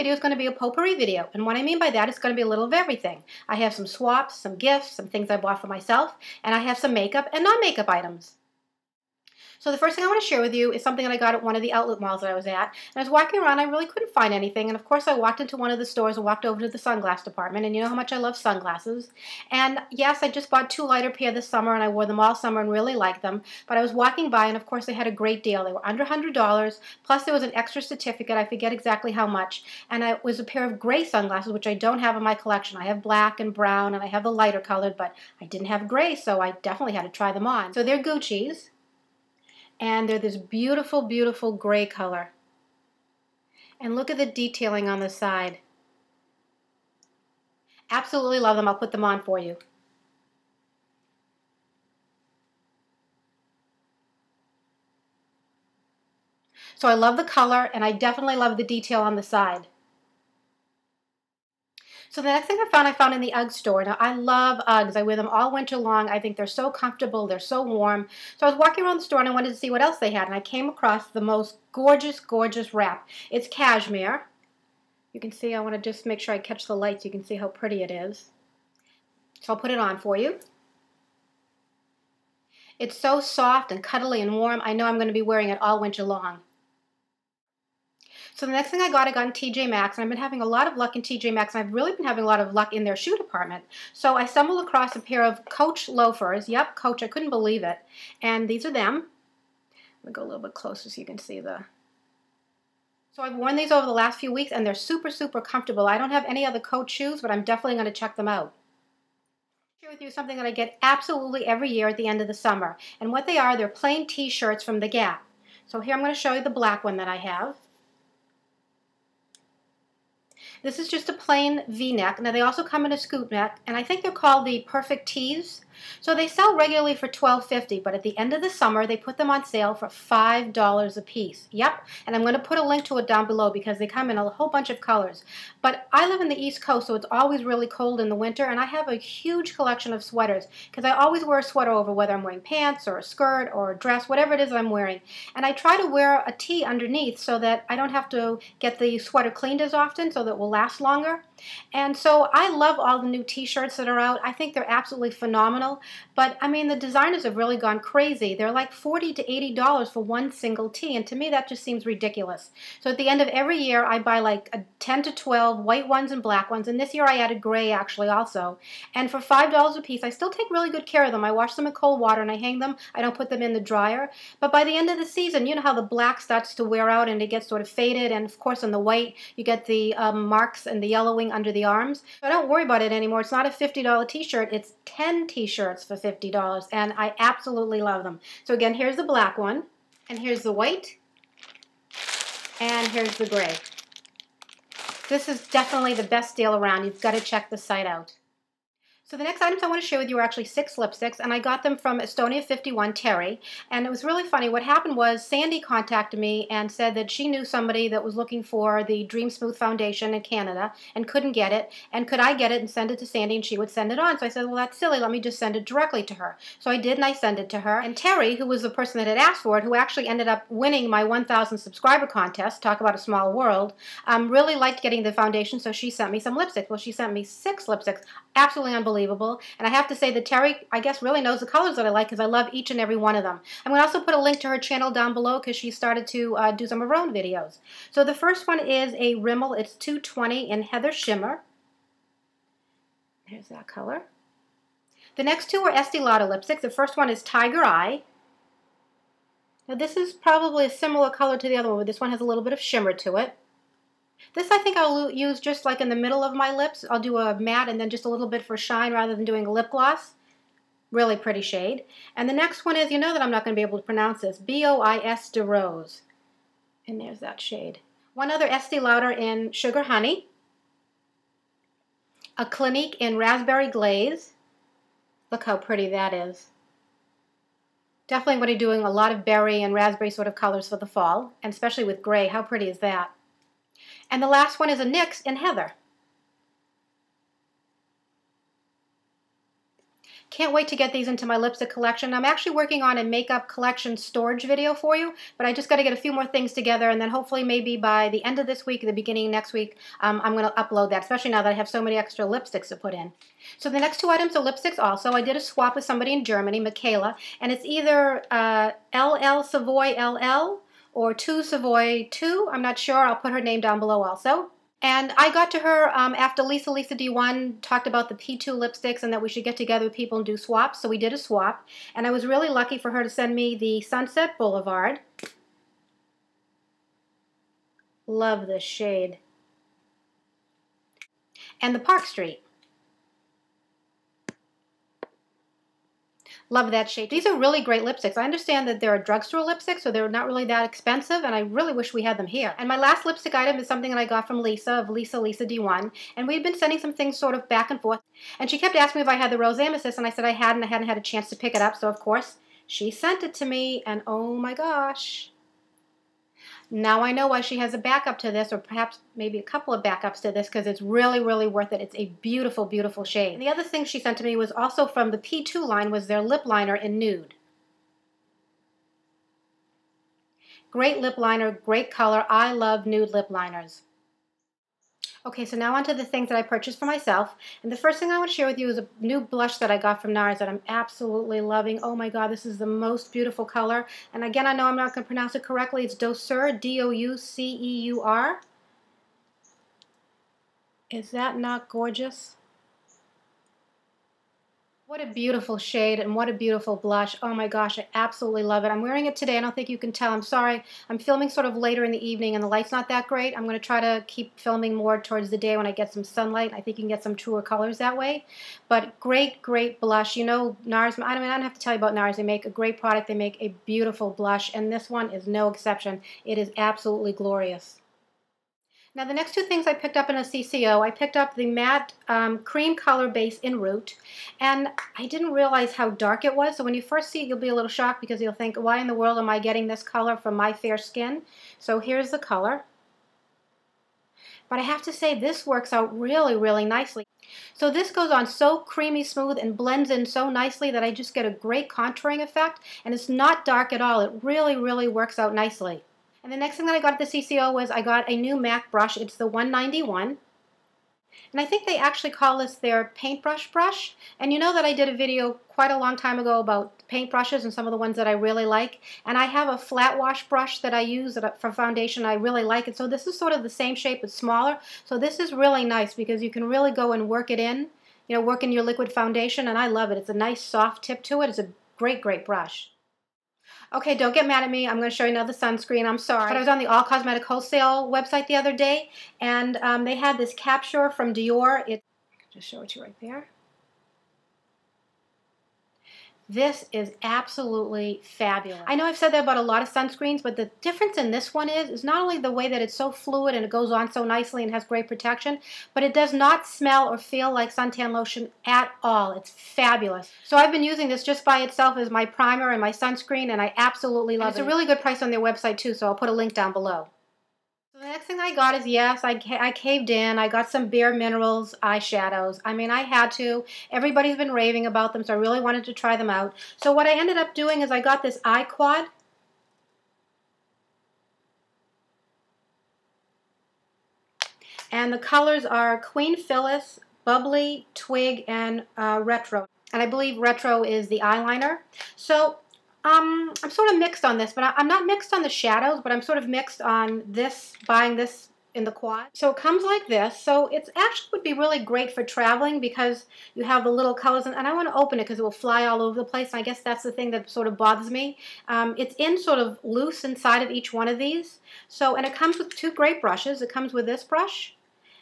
video is going to be a potpourri video, and what I mean by that is going to be a little of everything. I have some swaps, some gifts, some things I bought for myself, and I have some makeup and non-makeup items. So the first thing I want to share with you is something that I got at one of the outlet malls that I was at. And I was walking around, I really couldn't find anything. And of course I walked into one of the stores and walked over to the sunglass department. And you know how much I love sunglasses. And yes, I just bought 2 lighter pair this summer and I wore them all summer and really liked them. But I was walking by and of course they had a great deal. They were under $100. Plus there was an extra certificate. I forget exactly how much. And it was a pair of gray sunglasses, which I don't have in my collection. I have black and brown and I have the lighter colored, but I didn't have gray, so I definitely had to try them on. So they're Gucci's. And they're this beautiful, beautiful gray color. And look at the detailing on the side. Absolutely love them. I'll put them on for you. So I love the color, and I definitely love the detail on the side. So the next thing I found in the UGG store. Now I love UGGs. I wear them all winter long. I think they're so comfortable. They're so warm. So I was walking around the store and I wanted to see what else they had. And I came across the most gorgeous, gorgeous wrap. It's cashmere. You can see, I want to just make sure I catch the light so you can see how pretty it is. So I'll put it on for you. It's so soft and cuddly and warm. I know I'm going to be wearing it all winter long. So the next thing I got in TJ Maxx, and I've been having a lot of luck in TJ Maxx, and I've really been having a lot of luck in their shoe department. So I stumbled across a pair of Coach loafers. Yep, Coach, I couldn't believe it. And these are them. Let me go a little bit closer so you can see the... So I've worn these over the last few weeks, and they're super, super comfortable. I don't have any other Coach shoes, but I'm definitely going to check them out. I'll share with you something that I get absolutely every year at the end of the summer. And what they are, they're plain t-shirts from the Gap. So here I'm going to show you the black one that I have. This is just a plain V-neck. Now they also come in a scoop neck, and I think they're called the Perfect Tees. So they sell regularly for $12.50, but at the end of the summer they put them on sale for $5 a piece. Yep, and I'm going to put a link to it down below because they come in a whole bunch of colors. But I live in the East Coast, so it's always really cold in the winter, and I have a huge collection of sweaters because I always wear a sweater over whether I'm wearing pants or a skirt or a dress, whatever it is I'm wearing. And I try to wear a tee underneath so that I don't have to get the sweater cleaned as often, so that it will last longer. And so I love all the new t-shirts that are out. I think they're absolutely phenomenal. But I mean, the designers have really gone crazy. They're like $40 to $80 for one single tee, and to me that just seems ridiculous. So at the end of every year I buy like 10 to 12 white ones and black ones, and this year I added gray actually also. And for $5 a piece, I still take really good care of them. I wash them in cold water and I hang them. I don't put them in the dryer. But by the end of the season, you know how the black starts to wear out and it gets sort of faded, and of course on the white you get the marks and the yellowing under the arms. So I don't worry about it anymore. It's not a $50 t-shirt, it's 10 t-shirts for $50, and I absolutely love them. So again, here's the black one, and here's the white, and here's the gray. This is definitely the best deal around. You've got to check the site out. So the next items I want to share with you are actually 6 lipsticks, and I got them from Estonia 51 Terry. And it was really funny. What happened was Sandy contacted me and said that she knew somebody that was looking for the Dream Smooth foundation in Canada and couldn't get it. And could I get it and send it to Sandy and she would send it on? So I said, well, that's silly. Let me just send it directly to her. So I did, and I sent it to her. And Terry, who was the person that had asked for it, who actually ended up winning my 1,000 subscriber contest, talk about a small world, really liked getting the foundation, so she sent me some lipsticks. Well, she sent me 6 lipsticks. Absolutely unbelievable. And I have to say that Terry, I guess, really knows the colors that I like because I love each and every one of them. I'm going to also put a link to her channel down below because she started to do some of her own videos. So the first one is a Rimmel. It's 220 in Heather Shimmer. There's that color. The next 2 are Estee Lauder lipsticks. The first one is Tiger Eye. Now this is probably a similar color to the other one, but this one has a little bit of shimmer to it. This I think I'll use just like in the middle of my lips. I'll do a matte and then just a little bit for shine rather than doing a lip gloss. Really pretty shade. And the next one is, you know that I'm not going to be able to pronounce this, Bois de Rose. And there's that shade. One other Estee Lauder in Sugar Honey. A Clinique in Raspberry Glaze. Look how pretty that is. Definitely going to be doing a lot of berry and raspberry sort of colors for the fall, and especially with gray. How pretty is that? And the last one is a NYX in Heather. Can't wait to get these into my lipstick collection. I'm actually working on a makeup collection storage video for you, but I just got to get a few more things together, and then hopefully maybe by the end of this week, the beginning of next week, I'm going to upload that, especially now that I have so many extra lipsticks to put in. So the next two items are lipsticks also. I did a swap with somebody in Germany, Michaela, and it's either LL Savoy LL or 2 Savoy 2. I'm not sure. I'll put her name down below also. And I got to her after Lisa D1 talked about the P2 lipsticks and that we should get together with people and do swaps. So we did a swap. And I was really lucky for her to send me the Sunset Boulevard. Love this shade. And the Park Street. Love that shade. These are really great lipsticks. I understand that they're a drugstore lipstick, so they're not really that expensive, and I really wish we had them here. And my last lipstick item is something that I got from Lisa, of Lisa D1, and we've been sending some things sort of back and forth, and she kept asking me if I had the Rose Amethyst, and I said I hadn't. I hadn't had a chance to pick it up, so of course, she sent it to me, and oh my gosh. Now I know why she has a backup to this, or perhaps maybe a couple of backups to this, because it's really, really worth it. It's a beautiful, beautiful shade. And the other thing she sent to me was also from the P2 line, was their lip liner in Nude. Great lip liner, great color. I love nude lip liners. Okay, so now onto the things that I purchased for myself. And the first thing I want to share with you is a new blush that I got from Nars that I'm absolutely loving. Oh my god, this is the most beautiful color. And again, I know I'm not going to pronounce it correctly. It's Douceur, D-O-U-C-E-U-R. Is that not gorgeous? What a beautiful shade and what a beautiful blush. Oh my gosh, I absolutely love it. I'm wearing it today. I don't think you can tell. I'm sorry. I'm filming sort of later in the evening and the light's not that great. I'm going to try to keep filming more towards the day when I get some sunlight. I think you can get some truer colors that way. But great, great blush. You know, Nars, I don't have to tell you about Nars. They make a great product. They make a beautiful blush, and this one is no exception. It is absolutely glorious. Now the next two things I picked up in a CCO, I picked up the matte cream color base in Root, and I didn't realize how dark it was. So when you first see it, you'll be a little shocked because you'll think, why in the world am I getting this color from my fair skin? So here's the color. But I have to say this works out really, really nicely. So this goes on so creamy smooth and blends in so nicely that I just get a great contouring effect, and it's not dark at all. It really, really works out nicely. And the next thing that I got at the CCO was I got a new MAC brush. It's the 191. And I think they actually call this their paintbrush brush. And you know that I did a video quite a long time ago about paintbrushes and some of the ones that I really like. And I have a flat wash brush that I use for foundation. I really like it. So this is sort of the same shape but smaller. So this is really nice because you can really go and work it in. You know, work in your liquid foundation. And I love it. It's a nice soft tip to it. It's a great, great brush. Okay, don't get mad at me. I'm going to show you another sunscreen. I'm sorry. But I was on the All Cosmetic Wholesale website the other day, and they had this Capture from Dior. I can just show it to you right there. This is absolutely fabulous. I know I've said that about a lot of sunscreens, but the difference in this one is not only the way that it's so fluid and it goes on so nicely and has great protection, but it does not smell or feel like suntan lotion at all. It's fabulous. So I've been using this just by itself as my primer and my sunscreen, and I absolutely love it. It's a really good price on their website too, so I'll put a link down below. So the next thing I got is, yes, I caved in. I got some bareMinerals eyeshadows. I mean, I had to. Everybody's been raving about them, so I really wanted to try them out. So what I ended up doing is I got this iquad. And the colors are Queen Phyllis, Bubbly, Twig, and Retro. And I believe Retro is the eyeliner. So I'm sort of mixed on this, but I'm not mixed on the shadows, but I'm sort of mixed on this, buying this in the quad. So it comes like this. So it actually would be really great for traveling because you have the little colors, and I want to open it because it will fly all over the place, and I guess that's the thing that sort of bothers me. It's in sort of loose inside of each one of these. So, and it comes with two great brushes. It comes with this brush,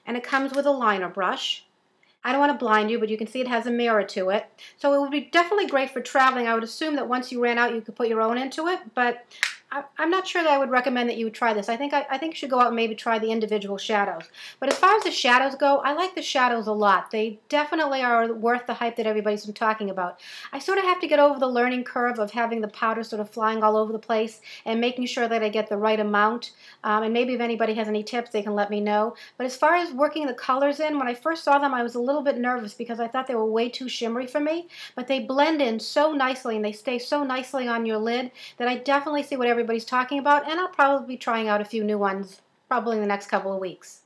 and it comes with a liner brush. I don't want to blind you, but you can see it has a mirror to it. So it would be definitely great for traveling. I would assume that once you ran out, you could put your own into it, but I'm not sure that I would recommend that you would try this. I think you should go out and maybe try the individual shadows. But as far as the shadows go, I like the shadows a lot. They definitely are worth the hype that everybody's been talking about. I sort of have to get over the learning curve of having the powder sort of flying all over the place and making sure that I get the right amount. And maybe if anybody has any tips, they can let me know. But as far as working the colors in, when I first saw them, I was a little bit nervous because I thought they were way too shimmery for me. But they blend in so nicely and they stay so nicely on your lid that I definitely see what everybody's talking about, and I'll probably be trying out a few new ones probably in the next couple of weeks.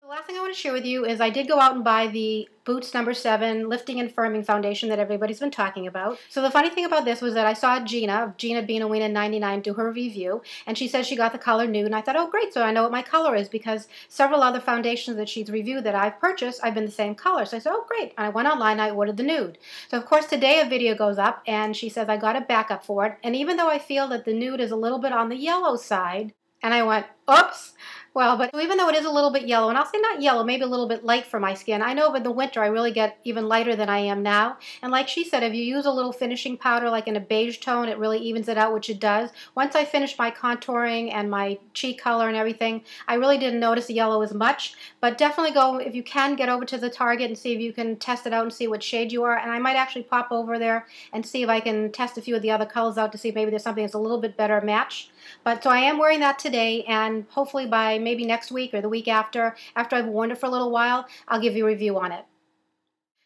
The last thing I want to share with you is I did go out and buy the Boots No. 7 Lifting and Firming Foundation that everybody's been talking about. So the funny thing about this was that I saw Gina, of Gina Bean Weena 99, do her review, and she said she got the color Nude, and I thought, oh great, so I know what my color is, because several other foundations that she's reviewed that I've purchased, I've been the same color. So I said, oh great, and I went online and I ordered the Nude. So of course today a video goes up, and she says I got a backup for it, and even though I feel that the Nude is a little bit on the yellow side, and I went, oops. Well, but even though it is a little bit yellow, and I'll say not yellow, maybe a little bit light for my skin, I know in the winter I really get even lighter than I am now. And like she said, if you use a little finishing powder like in a beige tone, it really evens it out, which it does. Once I finished my contouring and my cheek color and everything, I really didn't notice the yellow as much. But definitely go, if you can, get over to the Target and see if you can test it out and see what shade you are. And I might actually pop over there and see if I can test a few of the other colors out to see if maybe there's something that's a little bit better match. But so I am wearing that today, and hopefully by maybe next week or the week after I've worn it for a little while, I'll give you a review on it.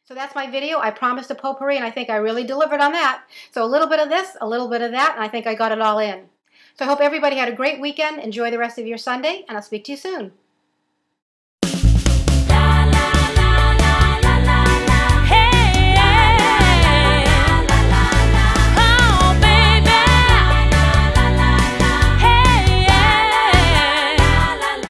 So that's my video. I promised a potpourri, and I think I really delivered on that. So a little bit of this, a little bit of that, and I think I got it all in. So I hope everybody had a great weekend. Enjoy the rest of your Sunday, and I'll speak to you soon.